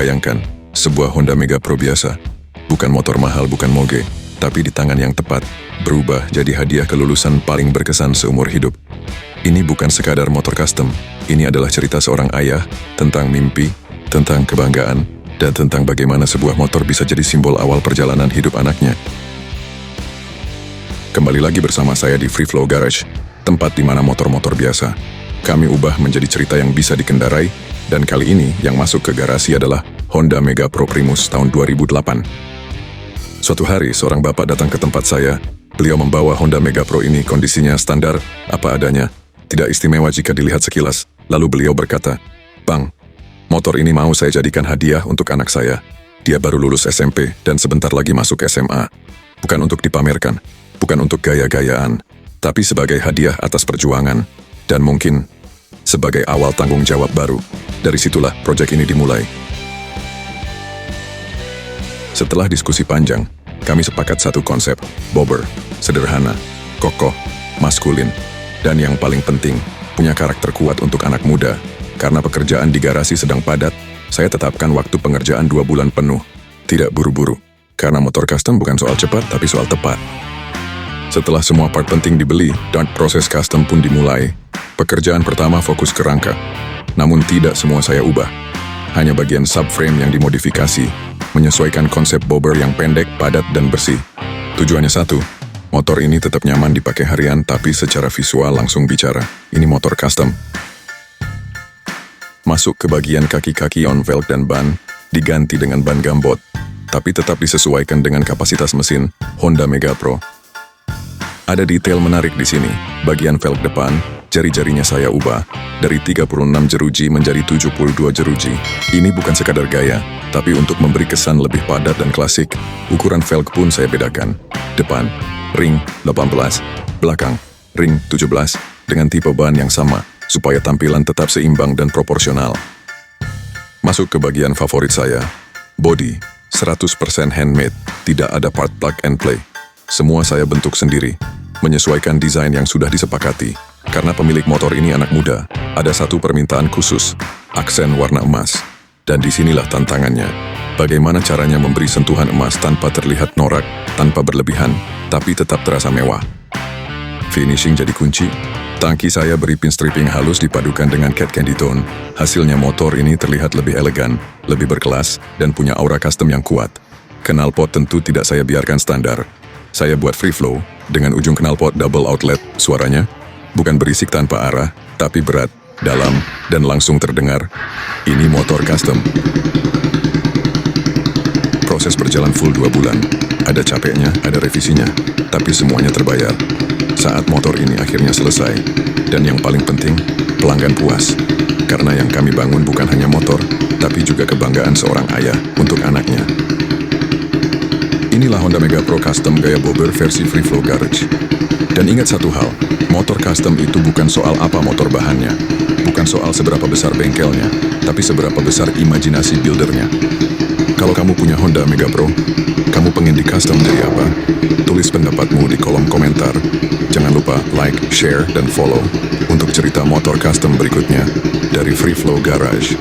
Bayangkan, sebuah Honda Mega Pro biasa. Bukan motor mahal, bukan moge, tapi di tangan yang tepat, berubah jadi hadiah kelulusan paling berkesan seumur hidup. Ini bukan sekadar motor custom, ini adalah cerita seorang ayah tentang mimpi, tentang kebanggaan, dan tentang bagaimana sebuah motor bisa jadi simbol awal perjalanan hidup anaknya. Kembali lagi bersama saya di Free Flow Garage, tempat di mana motor-motor biasa kami ubah menjadi cerita yang bisa dikendarai, dan kali ini yang masuk ke garasi adalah Honda Mega Pro Primus tahun 2008. Suatu hari, seorang bapak datang ke tempat saya. Beliau membawa Honda Mega Pro ini kondisinya standar, apa adanya, tidak istimewa jika dilihat sekilas. Lalu beliau berkata, "Bang, motor ini mau saya jadikan hadiah untuk anak saya. Dia baru lulus SMP dan sebentar lagi masuk SMA. Bukan untuk dipamerkan, bukan untuk gaya-gayaan, tapi sebagai hadiah atas perjuangan, dan mungkin sebagai awal tanggung jawab baru." Dari situlah proyek ini dimulai. Setelah diskusi panjang, kami sepakat satu konsep, bobber, sederhana, kokoh, maskulin, dan yang paling penting, punya karakter kuat untuk anak muda. Karena pekerjaan di garasi sedang padat, saya tetapkan waktu pengerjaan 2 bulan penuh. Tidak buru-buru, karena motor custom bukan soal cepat, tapi soal tepat. Setelah semua part penting dibeli, dan proses custom pun dimulai. Pekerjaan pertama fokus ke rangka. Namun tidak semua saya ubah. Hanya bagian subframe yang dimodifikasi, menyesuaikan konsep bobber yang pendek, padat, dan bersih. Tujuannya satu, motor ini tetap nyaman dipakai harian, tapi secara visual langsung bicara, ini motor custom. Masuk ke bagian kaki-kaki on velg dan ban, diganti dengan ban gambot, tapi tetap disesuaikan dengan kapasitas mesin Honda Mega Pro. Ada detail menarik di sini. Bagian velg depan, jari-jarinya saya ubah dari 36 jeruji menjadi 72 jeruji. Ini bukan sekadar gaya, tapi untuk memberi kesan lebih padat dan klasik. Ukuran velg pun saya bedakan. Depan, ring 18, belakang, ring 17, dengan tipe ban yang sama, supaya tampilan tetap seimbang dan proporsional. Masuk ke bagian favorit saya, body, 100% handmade, tidak ada part plug and play. Semua saya bentuk sendiri, menyesuaikan desain yang sudah disepakati. Karena pemilik motor ini anak muda, ada satu permintaan khusus, aksen warna emas. Dan disinilah tantangannya. Bagaimana caranya memberi sentuhan emas tanpa terlihat norak, tanpa berlebihan, tapi tetap terasa mewah. Finishing jadi kunci. Tangki saya beri pin stripping halus dipadukan dengan cat candy tone. Hasilnya motor ini terlihat lebih elegan, lebih berkelas, dan punya aura custom yang kuat. Knalpot tentu tidak saya biarkan standar. Saya buat free flow, dengan ujung knalpot double outlet. Suaranya bukan berisik tanpa arah, tapi berat, dalam, dan langsung terdengar. Ini motor custom. Proses berjalan full 2 bulan. Ada capeknya, ada revisinya, tapi semuanya terbayar. Saat motor ini akhirnya selesai, dan yang paling penting, pelanggan puas. Karena yang kami bangun bukan hanya motor, tapi juga kebanggaan seorang ayah untuk anaknya. Inilah Honda Mega Pro Custom gaya bobber versi Free Flow Garage. Dan ingat satu hal, motor custom itu bukan soal apa motor bahannya, bukan soal seberapa besar bengkelnya, tapi seberapa besar imajinasi buildernya. Kalau kamu punya Honda Mega Pro, kamu pengen di custom jadi apa? Tulis pendapatmu di kolom komentar. Jangan lupa like, share, dan follow untuk cerita motor custom berikutnya dari Free Flow Garage.